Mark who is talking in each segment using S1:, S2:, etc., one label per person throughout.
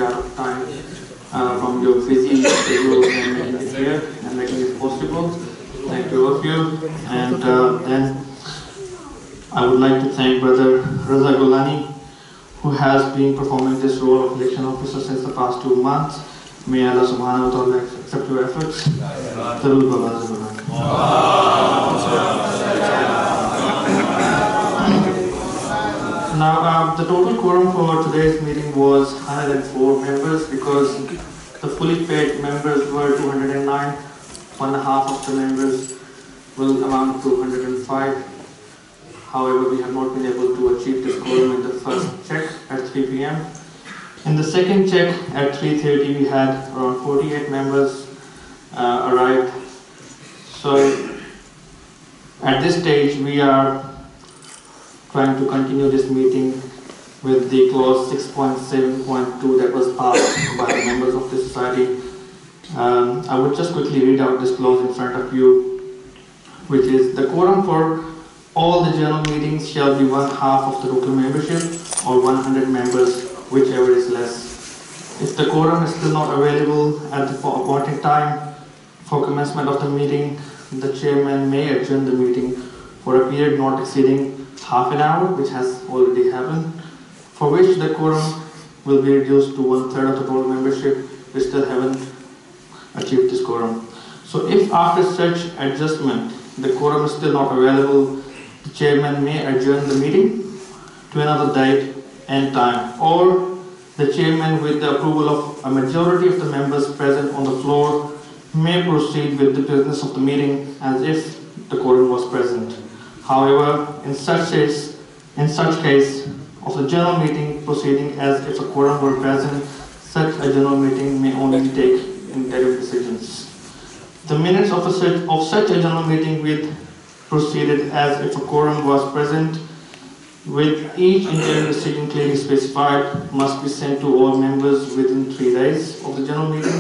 S1: out of time from your busy schedule and making it here and making it possible. Thank you all of you. And then I would like to thank Brother Raza Golani, who has been performing this role of election officer since the past 2 months. May Allah subhanahu wa ta'ala accept your efforts. Now, the total quorum for today's meeting was 104 members because the fully paid members were 209. 1/2 of the members will amount to 105. However, we have not been able to achieve this quorum in the first check at 3 p.m. In the second check at 3:30, we had around 48 members arrived. So, at this stage, we are trying to continue this meeting with the clause 6.7.2 that was passed by the members of the society. I would just quickly read out this clause in front of you, which is the quorum for all the general meetings shall be 1/2 of the total membership or 100 members, whichever is less. If the quorum is still not available at the appointed time for commencement of the meeting, the chairman may adjourn the meeting for a period not exceeding half an hour, which has already happened, for which the quorum will be reduced to 1/3 of the total membership. We still haven't achieved this quorum. So if after such adjustment the quorum is still not available, the chairman may adjourn the meeting to another date and time, or the chairman, with the approval of a majority of the members present on the floor, may proceed with the business of the meeting as if the quorum was present. However, in such case of the general meeting proceeding as if a quorum were present, such a general meeting may only take interim decisions. The minutes of such a general meeting with proceeded as if a quorum was present, with each interim decision clearly specified, must be sent to all members within 3 days of the general meeting,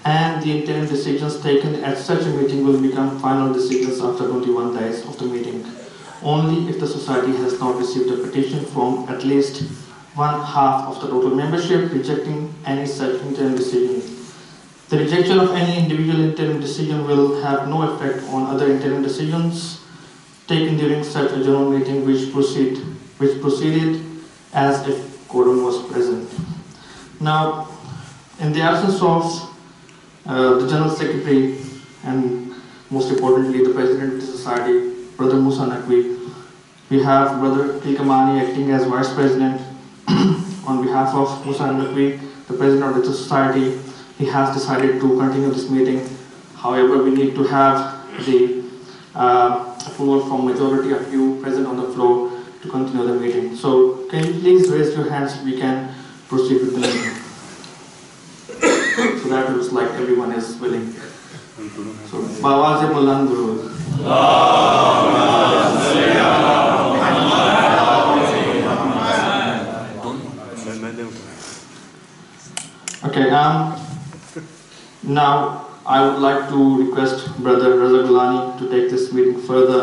S1: and the interim decisions taken at such a meeting will become final decisions after 21 days of the meeting, only if the society has not received a petition from at least 1/2 of the total membership rejecting any such interim decision. The rejection of any individual interim decision will have no effect on other interim decisions taken during such a general meeting which proceeded as if quorum was present. Now, in the absence of the General Secretary and most importantly the President of the Society, Brother Musa Naqvi, we have Brother Tilkamani acting as Vice President. On behalf of Musa Naqvi, the President of the Society, he has decided to continue this meeting. However, we need to have the approval from majority of you present on the floor to continue the meeting. So, can you please raise your hands so we can proceed with the meeting? So that looks like everyone is willing. So, Bawaze Buland Durud. Okay, now I would like to request Brother Raza Golani to take this meeting further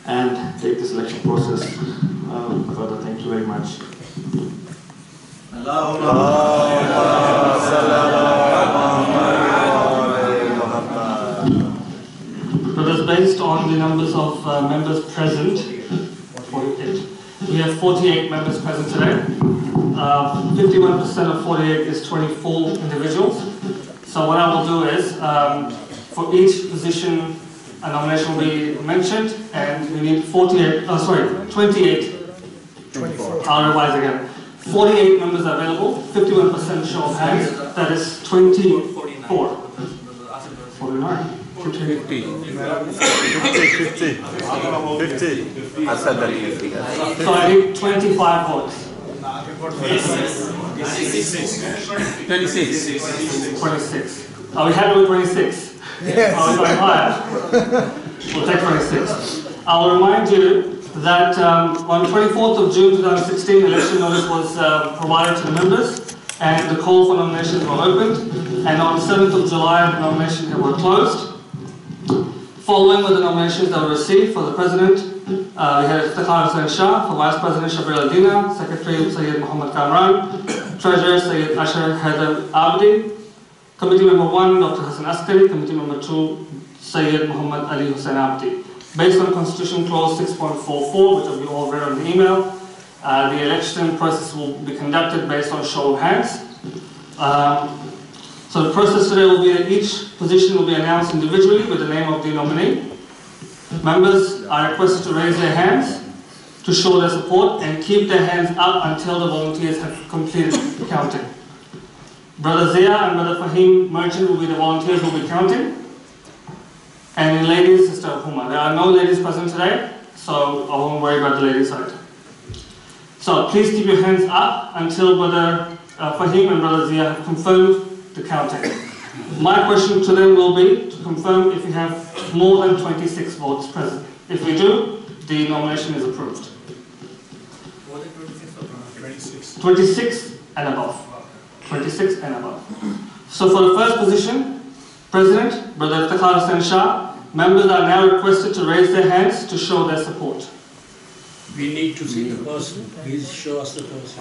S1: and take this election process further. Thank you very much. Brothers, based on the numbers of members present, 48. We have 48 members present today. 51% of 48 is 24 individuals. So what I will do is, for each position, a nomination will be mentioned, and we need 28. I'll revise again. 48 members are available. 51% show of hands. That is 24. 49. 50. I said that 50. So I need 25 votes. 26. Are we happy with 26? Yes. Are we going higher? We'll take 26. I'll remind you that on 24th of June 2016, election notice was provided to the members, and the call for nominations were opened. And on 7th of July, the nominations were closed. Following with the nominations that were received for the President, we had Iftikhar Hussain Shah, for Vice President Shabir Al-Dina, Secretary Sayyid Muhammad Kamran, Treasurer Sayyid Ashar Haidar Abdi. Committee Member 1, Dr. Hassan Askari. Committee Member 2, Sayyid Muhammad Ali Hussain Abdi. Based on Constitution Clause 6.44, which we all read on the email, the election process will be conducted based on show of hands. So the process today will be that each position will be announced individually with the name of the nominee. Members are requested to raise their hands to show their support and keep their hands up until the volunteers have completed counting. Brother Zia and Brother Fahim Merchant will be the volunteers who will be counting. And ladies, Sister Huma. There are no ladies present today, so I won't worry about the ladies' side. So please keep your hands up until Brother Fahim and Brother Zia have confirmed the counting. My question to them will be to confirm if you have more than 26 votes present. If we do, the nomination is approved.
S2: More than 26 or 26?
S1: 26 and above. 26 and above. So for the first position, President, Brother Iftikhar Hussain Shah, members are now requested to raise their hands to show their support.
S2: We need to see the person. Please show us the person.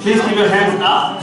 S1: Please keep your hands up.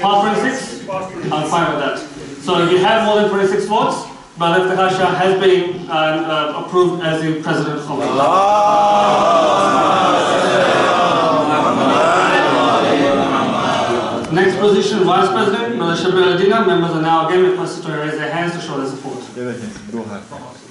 S1: Part 26? I'm fine with that. So if you have more than 26 votes, Brother Iftikhar Shah has been approved as the President of Next position, Vice President, Brother Shabir Al-Dina. Members are now again requested to raise their hands to show their support.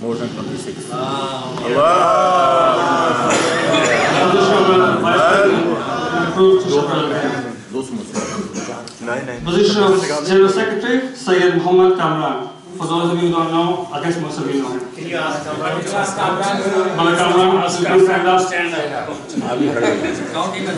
S3: More than 26.
S1: Position of General Secretary, Sayyid Muhammad Kamran. For those of you who don't know, I guess most of you know him.
S2: Can you ask Kamran?
S1: Brother Kamran, please stand up.
S2: Stand up.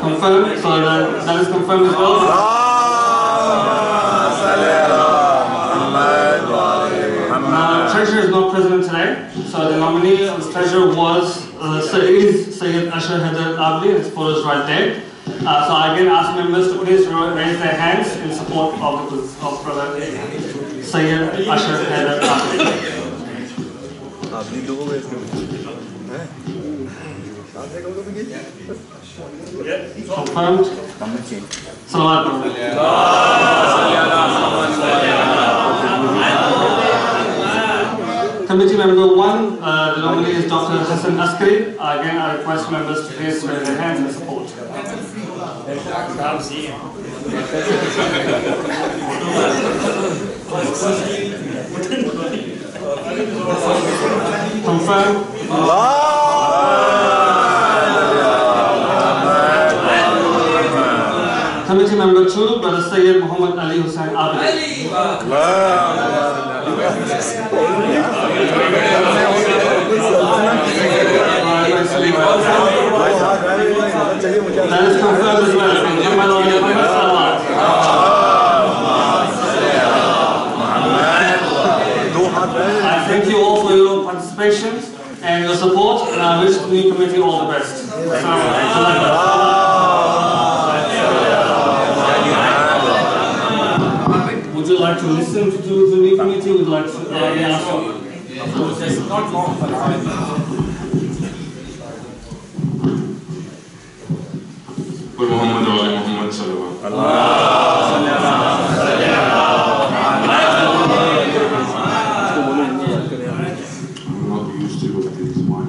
S1: Confirmed, so that is confirmed as well. Treasurer is not present today, so the nominee of the treasurer was Sayyid Ashar Haidar Abdi, and his photo is right there. So I again ask members to please raise their hands in support of Brother Sayyid Ashar Haidar Abdi. Confirmed. Salawat. Committee Member 1, the nominee is Dr. Hassan Askari. Again, I request members to please raise their hands in support. Confirmed. Committee Member 2, Brother Sayyid Muhammad Ali Hussain Abdi. That is confirmed as well. I thank you all for your participation and your support, and I wish the new committee all the best. Would you like to listen to the new committee? Would you like to ask? It's not long for
S4: Muhammad Ali Muhammad Sallallahu I'm not used to this one.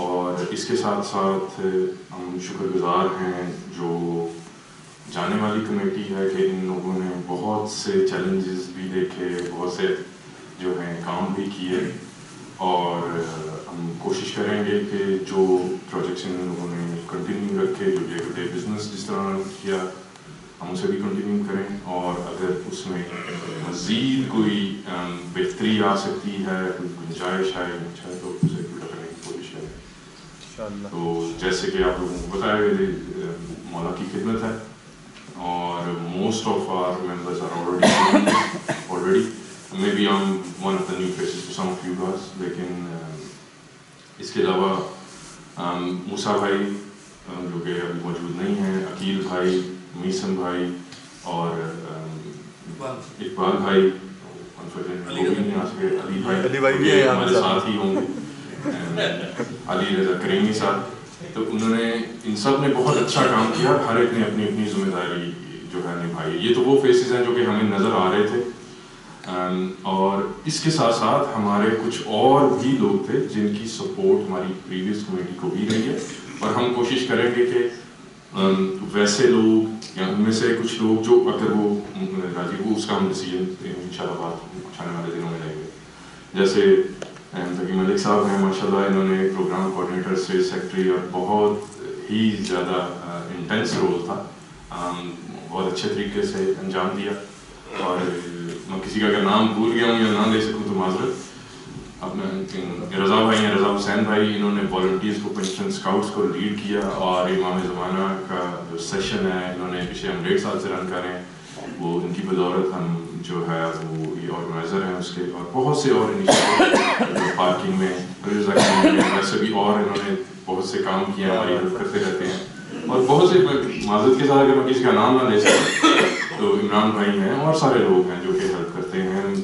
S4: اور اس کے ساتھ ساتھ ہم شکر گزار ہیں جو جانے والی کمیٹی ہے کہ ان لوگوں نے بہت سے چیلنجز بھی دیکھے, بہت سے جو ہیں کام بھی کیے, اور ہم کوشش کریں گے کہ جو پروجیکٹس ان لوگوں نے کنٹینیو رکھے, جو ڈے ٹو ڈے بزنس جس طرح کیا ہم اسے بھی کنٹینیو کریں, اور اگر اس میں مزید کوئی بہتری آ سکتی ہے, کوئی گنجائش ہے تو اسے پورا کرنے کی کوشش کریں. تو جیسے کہ آپ لوگوں کو بتایا گیا مولا کی خدمت ہے, اور most of our members are already maybe I'm one of the new faces for some of you guys, لیکن اس کے علاوہ موسیٰ بھائی جو کہ ابھی موجود نہیں ہیں, عقیل بھائی, میسن بھائی اور اقبال بھائی, نہیں آ سکے, علی بھائی ہمارے ساتھ ہی ہوں گے, علی رضا کریمی صاحب. تو انہوں نے ان سب نے بہت اچھا کام کیا, ہر ایک نے اپنی اپنی ذمہ داری جو ہے نبھائی. یہ تو وہ فیسز ہیں جو کہ ہمیں نظر آ رہے تھے, اور اس کے ساتھ ساتھ ہمارے کچھ اور بھی لوگ تھے جن کی سپورٹ ہماری پریویس کمیٹی کو بھی رہی ہے, اور ہم کوشش کریں گے کہ ویسے لوگ یا ان میں سے کچھ لوگ جو اگر وہ راضی ہو اس کا ہم ڈیسیجن انشاءاللہ بات کچھ آنے والے دنوں میں لیں گے. جیسے تقی ملک صاحب ہیں, ماشاءاللہ انہوں نے پروگرام کوآرڈینیٹر, اسٹیٹ سیکرٹری, اور بہت ہی زیادہ انٹینس رول تھا, بہت اچھے طریقے سے انجام دیا. اور میں کسی کا اگر نام بھول گیا ہوں یا نام لے سکوں تو معذرت. اپنے رضا بھائی ہیں, رضا حسین بھائی, انہوں نے والنٹیئرس کو, پنسٹن اسکاؤٹس کو لیڈ کیا, اور امام زمانہ کا جو سیشن ہے انہوں نے پچھلے ہم 1.5 سال سے رن کر رہے ہیں, وہ ان کی بدولت ہم جو ہے وہ یہ آرگنائزر ہیں اس کے. اور بہت سے اور انیشیٹو پارکنگ میں, ویسے بھی اور انہوں نے بہت سے کام کیے, ہماری ہیلپ کرتے رہتے ہیں. اور بہت سے معذرت کے ساتھ اگر میں کسی کا نام نہ لے سکوں تو عمران بھائی ہیں, اور سارے لوگ ہیں جو کہ ہیلپ کرتے ہیں,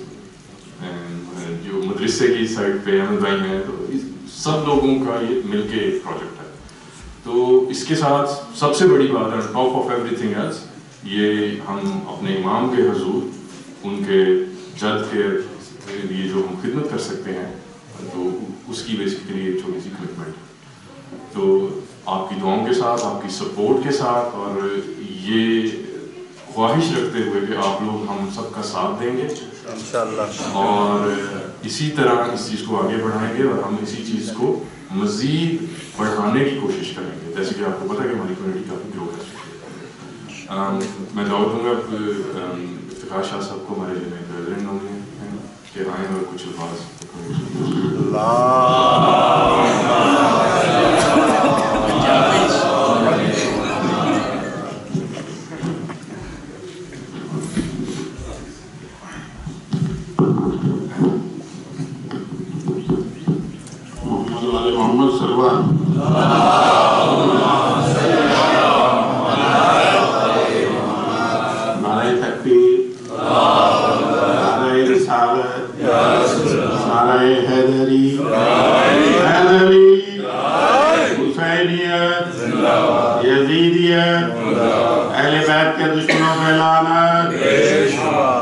S4: جو مدرسے کی سائڈ پہ احمد بھائی ہیں. تو سب لوگوں کا یہ مل کے ایک پروجیکٹ ہے. تو اس کے ساتھ سب سے بڑی بات ہے, top of everything else, یہ ہم اپنے امام کے حضور, ان کے جد کے لیے جو ہم خدمت کر سکتے ہیں, تو اس کی بیسیکلی ایک چھوٹی سی کمٹمنٹ ہے. تو آپ کی دعاؤں کے ساتھ, آپ کی سپورٹ کے ساتھ, اور یہ خواہش رکھتے ہوئے کہ آپ لوگ ہم سب کا ساتھ دیں گے انشاءاللہ, اور اسی طرح اس چیز کو آگے بڑھائیں گے, اور ہم اسی چیز کو مزید بڑھانے کی کوشش کریں گے. جیسے کہ آپ کو پتا ہے کہ ہماری کمیونٹی کافی گرو کر چکی ہے. میں دعوت دوں گا افتخار شاہ صاحب کو, ہمارے جو پریزیڈنٹ نومنی ہیں, کہ آئیں اور کچھ الفاظ.
S5: محمد سرور نعرہ تکبیر, نعرہ رسالت, نعرہ حیدری, حسینیت, یزیدیت, اہل بیت کے دشمنوں پہ لعنت,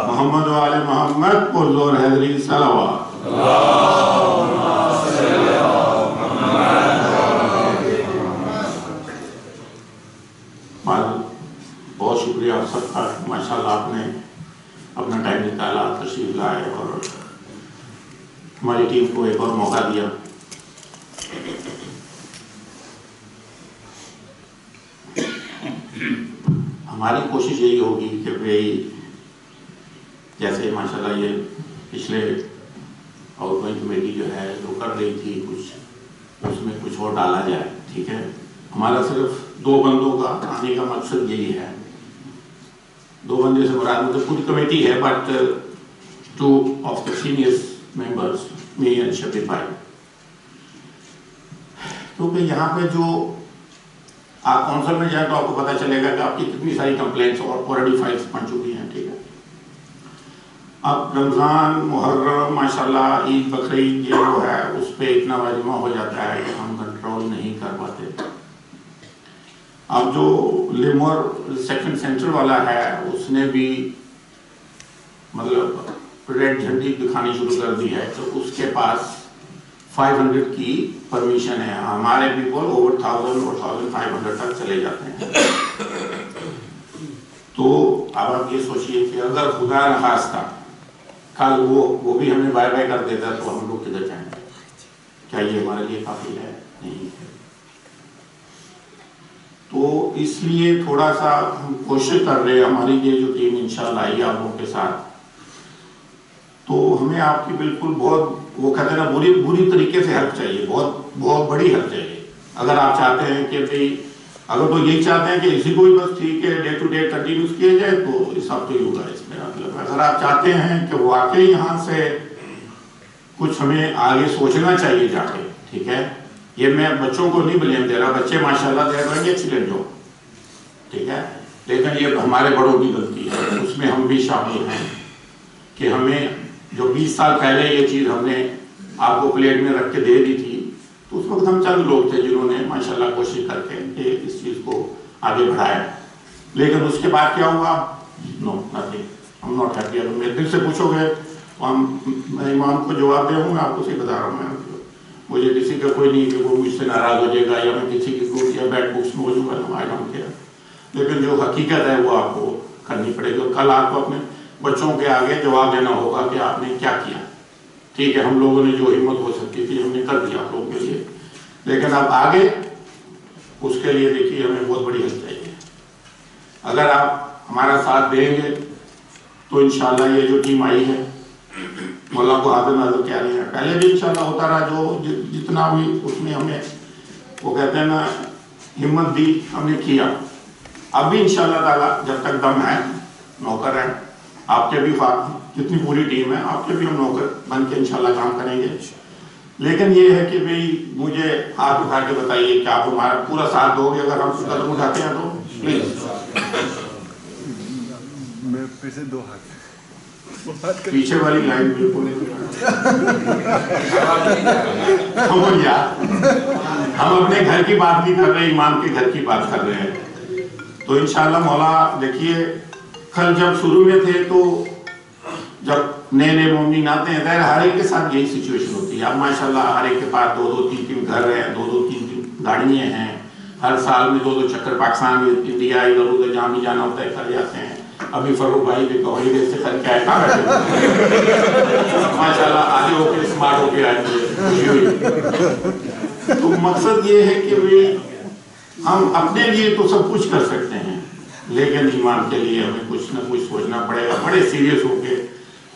S5: محمد و آل محمد پرزور حیدری صلوات. بہت شکریہ آپ سب کا, ماشاءاللہ آپ نے اپنا ٹائم نکالا, تشریف لائے, اور ہماری ٹیم کو ایک اور موقع دیا. ہماری کوشش یہی ہوگی کہ بھئی جیسے ماشاءاللہ یہ پچھلے آؤٹ گوئنگ کمیٹی جو ہے جو کر رہی تھی, کچھ اس میں کچھ اور ڈالا جائے. ٹھیک ہے, ہمارا صرف 2 بندوں کا آنے کا مقصد یہی ہے. 2 بندے سے مراد مطلب پوری کمیٹی ہے, but 2 of the senior members, me and Shabbir بھائی. کیونکہ یہاں پہ جو آپ کونسل میں جائیں تو آپ کو پتہ چلے گا کہ آپ کی کتنی ساری کمپلینٹس اور آلریڈی فائلس بن چکی ہیں. ٹھیک ہے, اب رمضان, محرم, ماشاءاللہ عید, بقرعید, یہ جو ہے اس پہ اتنا واجمہ ہو جاتا ہے کہ ہم کنٹرول نہیں کر پاتے. اب جو لیمور سیکشن سینٹر والا ہے اس نے بھی مطلب ریڈ جھنڈی دکھانی شروع کر دی ہے, تو اس کے پاس 500 کی پرمیشن ہے. ہمارے پیپل اوور 1000 اور 1500 تک چلے جاتے ہیں. تو اب آپ یہ سوچئے کہ اگر خدا نخواستہ کل وہ بھی ہمیں بائے بائے کر دیتا تو ہم لوگ کدھر جائیں گے؟ کیا یہ ہمارے لیے کافی ہے؟ نہیں ہے. تو اس لیے تھوڑا سا ہم کوشش کر رہے ہیں, ہماری یہ جو ٹیم انشاءاللہ آئی آپ لوگوں کے ساتھ, تو ہمیں آپ کی بالکل بہت وہ کہتے ہیں نا بری طریقے سے ہیلپ چاہیے, بہت بڑی ہیلپ چاہیے. اگر آپ چاہتے ہیں کہ بھئی اگر تو یہی چاہتے ہیں کہ اسی کو ہی بس ٹھیک ہے ڈے ٹو ڈے کنٹینیوس کیا جائے تو اس ہفتے ہی ہوگا. اس میں مطلب اگر آپ چاہتے ہیں کہ واقعی یہاں سے کچھ ہمیں آگے سوچنا چاہیے جا کے, ٹھیک ہے, یہ میں بچوں کو نہیں بلیم دے رہا, بچے ماشاءاللہ دے رہے ہیں ایکسیلنٹ جاب, ٹھیک ہے, لیکن یہ ہمارے بڑوں کی غلطی ہے, اس میں ہم بھی شامل ہیں کہ ہمیں جو 20 سال پہلے یہ چیز ہم نے آپ کو پلیٹ میں رکھ کے دے دی تھی, تو اس وقت ہم چند لوگ تھے جنہوں نے ماشاءاللہ کوشش کر کے اس چیز کو آگے بڑھایا. لیکن اس کے بعد کیا ہوا؟ نو نتھنگ, ہم ناٹ ہیپی. اگر میرے دل سے پوچھو گے تو میں امام کو جواب دے ہوں گا, آپ کو صحیح بتا رہا ہوں میں, مجھے کسی کا کوئی نہیں کہ وہ مجھ سے ناراض ہو جائے گا یا میں کسی کی گروپ یا بیڈ بکس میں ہو جاؤں گا, آئی ڈونٹ کیئر. لیکن جو حقیقت ہے وہ آپ کو کرنی پڑے گی, اور کل آپ کو اپنے بچوں کے آگے جواب دینا ہوگا کہ آپ نے کیا کیا. ٹھیک ہے, ہم لوگوں نے جو ہمت ہو سکتی تھی ہم نے کر دیا آپ لوگوں کے لیے, لیکن اب آگے اس کے لیے دیکھیے ہمیں بہت بڑی ہیلپ چاہیے. اگر آپ ہمارا ساتھ دیں گے تو انشاءاللہ یہ جو ٹیم آئی ہے, مولا کو حاضر ناظر کہہ رہے ہیں, پہلے بھی انشاءاللہ ہوتا رہا, جو جتنا بھی اس میں ہمیں وہ کہتے ہیں نا ہمت دی ہم نے کیا. اب بھی انشاءاللہ تعالیٰ جب تک دم ہے نوکر ہیں, آپ کے بھی جتنی پوری ٹیم ہے آپ کے بھی ہم نوکر بن کے انشاءاللہ کام کریں گے. لیکن یہ ہے کہ بھئی مجھے ہاتھ اٹھا کے بتائیے کہ آپ ہمارا پورا ساتھ دو گے اگر ہم قدم اٹھاتے ہیں تو پلیز.
S3: میں پھر سے 2 ہاتھ
S5: پیچھے والی لائن بالکل ہم اپنے گھر کی بات نہیں کر رہے, امام کے گھر کی بات کر رہے ہیں. تو انشاءاللہ مولا دیکھیے کل جب شروع میں تھے تو جب نئے مومنین آتے ہیں, ہر ایک کے ساتھ یہی سچویشن ہوتی ہے. اب ماشاءاللہ ہر ایک کے پاس 2-2, 3-3 گھر ہیں, 2-2, 3-3 گاڑیاں ہیں, ہر سال میں 2-2 چکر پاکستان انڈیا ادھر ادھر جہاں بھی جانا ہوتا ہے کر جاتے ہیں. ابھی فروغ بھائی بھی کوئی دیر سے کر کے آئے, کہاں بیٹھے ماشاءاللہ آگے ہو کے اسمارٹ ہو کے آئے. تو مقصد یہ ہے کہ ہم اپنے لیے تو سب کچھ کر سکتے ہیں, لیکن ایمان کے لیے ہمیں کچھ نہ کچھ سوچنا پڑے گا بڑے سیریس ہو کے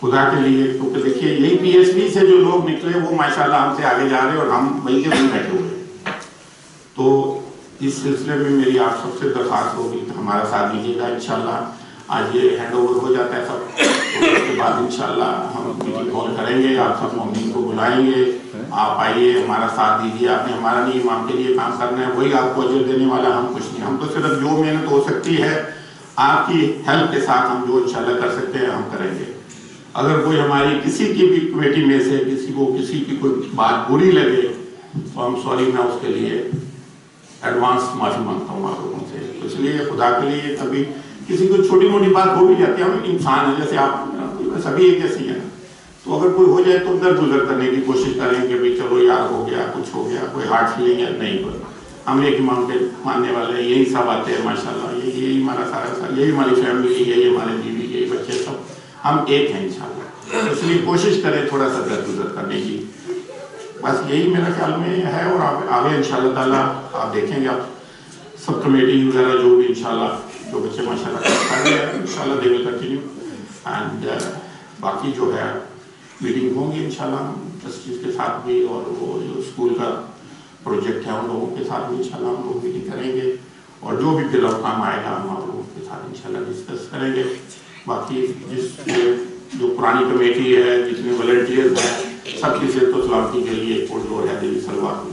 S5: خدا کے لیے. کیونکہ دیکھیے یہی پی ایچ ڈی سے جو لوگ نکلے وہ ماشاءاللہ ہم سے آگے جا رہے ہیں اور ہم وہیں کے وہیں بیٹھے ہوئے. تو اس سلسلے میں میری آپ سب سے درخواست ہوگی کہ ہمارا ساتھ دیجیے گا. انشاءاللہ آج یہ ہینڈ اوور ہو جاتا ہے سب, تو اس کے بعد انشاءاللہ ہم میٹنگ کال کریں گے, آپ سب مومنین کو بلائیں گے, آپ آئیے ہمارا ساتھ دیجیے. آپ نے ہمارا نہیں امام کے لیے کام کرنا ہے, وہی آپ کو اجر دینے والا, ہم کچھ نہیں. ہم تو صرف جو محنت ہو سکتی ہے آپ کی ہیلپ کے ساتھ ہم جو انشاءاللہ کر سکتے ہیں ہم کریں گے. اگر کوئی ہماری کسی کی بھی کمیٹی میں سے کسی کی کوئی بات بری لگے تو ہم سوری, میں اس کے لیے ایڈوانس معافی مانگتا ہوں آپ لوگوں سے. اس لیے خدا کے لیے کبھی کسی کو چھوٹی موٹی بات ہو بھی جاتی ہے, ہم انسان ہیں جیسے آپ سبھی ایک جیسی ہیں, تو اگر کوئی ہو جائے تو درگزر کرنے کی کوشش کریں کہ بھئی چلو یار ہو گیا, کچھ ہو گیا, کوئی ہارڈ فیلنگ ہے نہیں. کوئی ہم ایک امام کے ماننے والے ہیں, یہی سب آتے ہیں ماشاءاللہ, یہی ہمارا سارا, یہی ہماری فیملی, یہی ہمارے بیوی, یہی بچے, سب ہم ایک ہیں انشاءاللہ. اس لیے کوشش کریں تھوڑا سا درگزر کرنے کی, بس یہی میرے خیال میں ہے. اور آپ آگے انشاءاللہ تعالیٰ آپ دیکھیں گے, آپ سب کمیٹی وغیرہ جو بھی انشاءاللہ جو بچے ماشاءاللہ کر رہے ہیں انشاءاللہ دے ول کنٹینیو. اینڈ باقی جو ہے میٹنگ ہوں گی انشاءاللہ اس چیز کے ساتھ بھی, اور وہ جو اسکول کا پروجیکٹ ہے ان لوگوں کے ساتھ بھی انشاءاللہ ہم لوگ میٹنگ کریں گے, اور جو بھی پھر کام آئے گا ہم آپ لوگوں کے ساتھ انشاءاللہ ڈسکس کریں گے. باقی جو پرانی کمیٹی ہے, جتنے والنٹیئرز ہیں, سب کی صحت و سلامتی کے لیے ایک اور ہے دلی سلوات.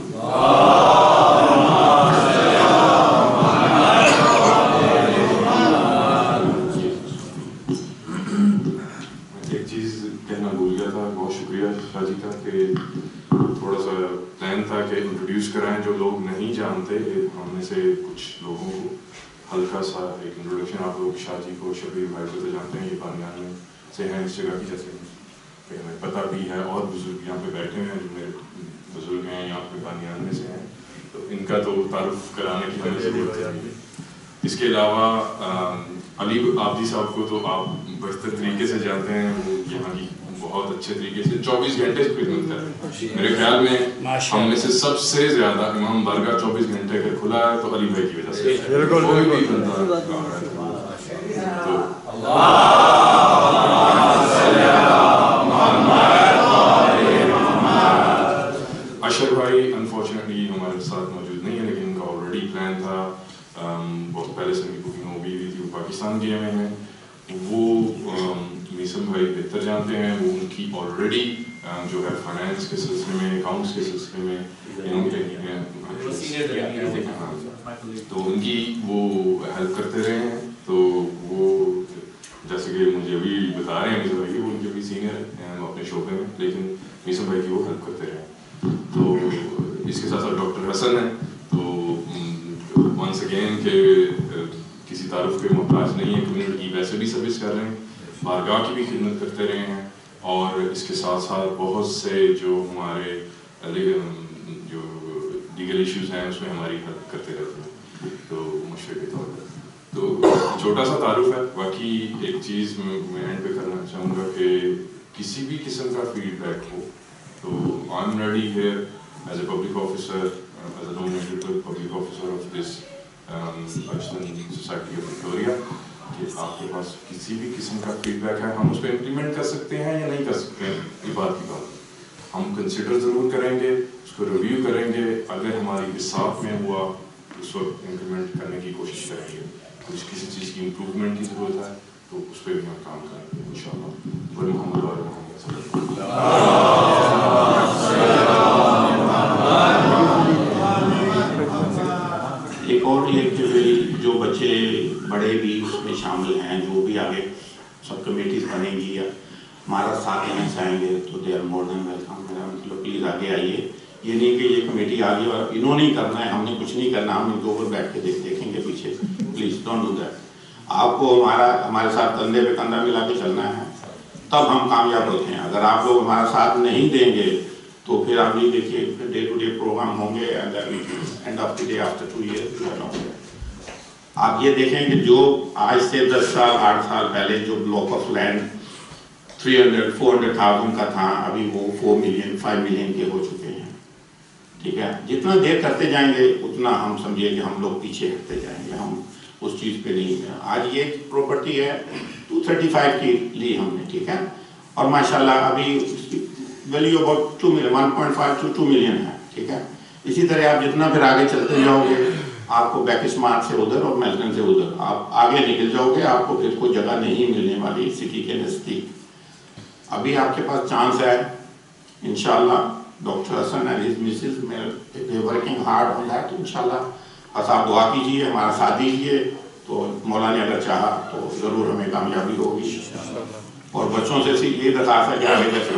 S4: بہت شکریہ شاہ جی کا کہ تھوڑا سا پلان تھا کہ انٹروڈیوس کرائیں جو لوگ نہیں جانتے. ہم میں سے کچھ لوگوں کو ہلکا سا ایک انٹروڈکشن. آپ لوگ شاہ جی کو, شبیر بھائی کو تو جانتے ہیں, یہ بانیان میں سے ہیں اس جگہ کی, جیسے کہ ہمیں پتہ بھی ہے, اور بزرگ یہاں پہ بیٹھے ہیں جو میرے بزرگ ہیں یہاں پہ بانیان میں سے ہیں, تو ان کا تو تعارف کرانے کی ہمیں ضرورت ہے. اس کے علاوہ علی عابدی صاحب کو تو آپ بہتر طریقے سے جانتے ہیں, وہ یہاں کی بہت اچھے طریقے سے 24 گھنٹے سے خدمت کر رہے ہیں. میرے خیال میں ہم میں سے سب سے زیادہ امام بارگاہ 24 گھنٹے اگر کھلا ہے تو علی بھائی کی وجہ سے. کوئی بھی بندہ اشر بھائی انفارچونیٹلی ہمارے ساتھ موجود نہیں ہے, لیکن ان کا آلریڈی پلان تھا, بہت پہلے سے ان کی بکنگ ہو گئی ہوئی تھی, وہ پاکستان گئے ہوئے ہیں. وہ میسم بھائی بہتر جانتے ہیں, وہ ان کی آلریڈی جو ہے فائنینس کے سلسلے میں, اکاؤنٹس کے سلسلے میں تو ان کی وہ ہیلپ کرتے رہے ہیں. تو وہ جیسے کہ مجھے ابھی بتا رہے ہیں میسم بھائی وہ ان کے بھی سینئر ہیں اپنے شعبے میں, لیکن میسم بھائی کی وہ ہیلپ کرتے رہے ہیں. تو اس کے ساتھ ساتھ ڈاکٹر حسن ہیں, تو ونس اگین کہ کسی تعارف کے محتاج نہیں ہے, کمیونٹی کی ویسے بھی سروس کر رہے ہیں, بارگاہ کی بھی خدمت کرتے رہے ہیں, اور اس کے ساتھ ساتھ بہت سے جو ہمارے جو لیگل ایشوز ہیں اس میں ہماری ہیلپ کرتے رہتے ہیں, تو مشورے کے طور پر. تو چھوٹا سا تعارف ہے. باقی ایک چیز میں اینڈ پہ کرنا چاہوں گا کہ کسی بھی قسم کا فیڈ بیک ہو تو I am ready here as a public officer, as a nominated public officer of this Pakistani society of Victoria, کہ آپ کے پاس کسی بھی قسم کا فیڈ بیک ہے, ہم اس پہ امپلیمنٹ کر سکتے ہیں یا نہیں کر سکتے ہیں, یہ بات کی بات. ہم کنسیڈر ضرور کریں گے, اس کو ریویو کریں گے, اگر ہماری حساب میں ہوا اس وقت امپلیمنٹ کرنے کی کوشش کریں گے. کچھ کسی چیز کی امپروومنٹ کی ضرورت ہے تو اس پہ بھی ہم کام کریں گے انشاءاللہ. محمد اور محمد صلی
S5: ایک اور یہ کہ جو بچے بڑے بھی اس میں شامل ہیں, جو بھی آگے سب کمیٹیز بنیں گی یا ہمارا ساتھ دینا چاہیں گے تو they are more than welcome. میرا مطلب پلیز آگے آئیے. یہ نہیں کہ یہ کمیٹی آ گئی اور انہوں نے کرنا ہے, ہم نے کچھ نہیں کرنا, ہم ان کے اوپر بیٹھ کے دیکھیں گے پیچھے. Please don't do that. آپ کو ہمارے ساتھ کندھے پہ کندھا ملا کے چلنا ہے, تب ہم کامیاب ہوتے ہیں. اگر آپ لوگ ہمارا ساتھ نہیں دیں گے تو پھر آپ یہ دیکھیے ڈے ٹو ڈے پروگرام ہوں گے, and of the day after 2 years آپ یہ دیکھیں کہ جو آج سے 10 سال 8 سال پہلے جو بلاک آف لینڈ 300-400,000 کا تھا, ابھی وہ 4 ملین 5 ملین کے ہو چکے ہیں. ٹھیک ہے, جتنا دیر کرتے جائیں گے اتنا ہم سمجھیے کہ ہم لوگ پیچھے ہٹتے جائیں گے, ہم اس چیز پہ نہیں. آج یہ پراپرٹی ہے 235 کی لی ہم نے, ٹھیک ہے, اور ماشاءاللہ ابھی value about 2 million 1.5 to 2 million ہے. ٹھیک ہے, اسی طرح آپ جتنا پھر آگے چلتے جاؤ گے آپ کو بیک اسمارٹ سے ادھر اور میلٹن سے ادھر آپ آگے نکل جاؤ گے, آپ کو پھر کوئی جگہ نہیں ملنے والی سٹی کے نزدیک. ابھی آپ کے پاس چانس ہے انشاءاللہ. Doctor Hasan and his Mrs they working hard on that انشاءاللہ. بس آپ دعا کیجیے, ہمارا ساتھ دیجیے, تو مولا نے اگر چاہا تو ضرور ہمیں کامیابی ہوگی. اور بچوں سے یہ درخواست ہے کہ آگے جیسے آ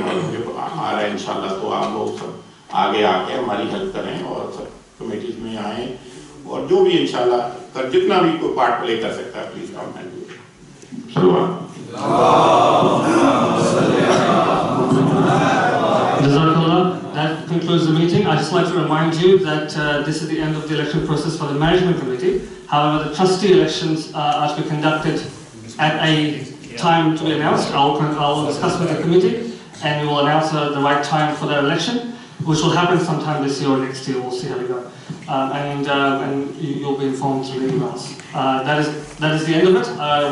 S5: رہا ہے انشاءاللہ, تو آپ لوگ سب آگے آ کے ہماری ہیلپ کریں اور سب کمیٹیز میں آئیں, اور جو بھی انشاءاللہ جتنا بھی کوئی پارٹ پلے کر سکتا ہے please come and do it.
S1: That concludes the meeting. I'd just like to remind you that this is the end of the election process for the management committee. However, the trustee elections are to be conducted at a time to be announced. I'll discuss with the committee and we will announce the right time for their election, which will happen sometime this year or next year. We'll see how we go. And you'll be informed through the emails. That is the end of it.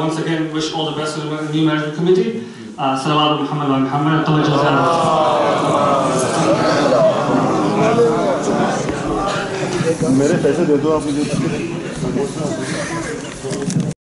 S1: Once again, wish all the best to the new management committee. Salawat Muhammad wa Muhammad.
S3: میرے پیسے دے دو آپ مجھے.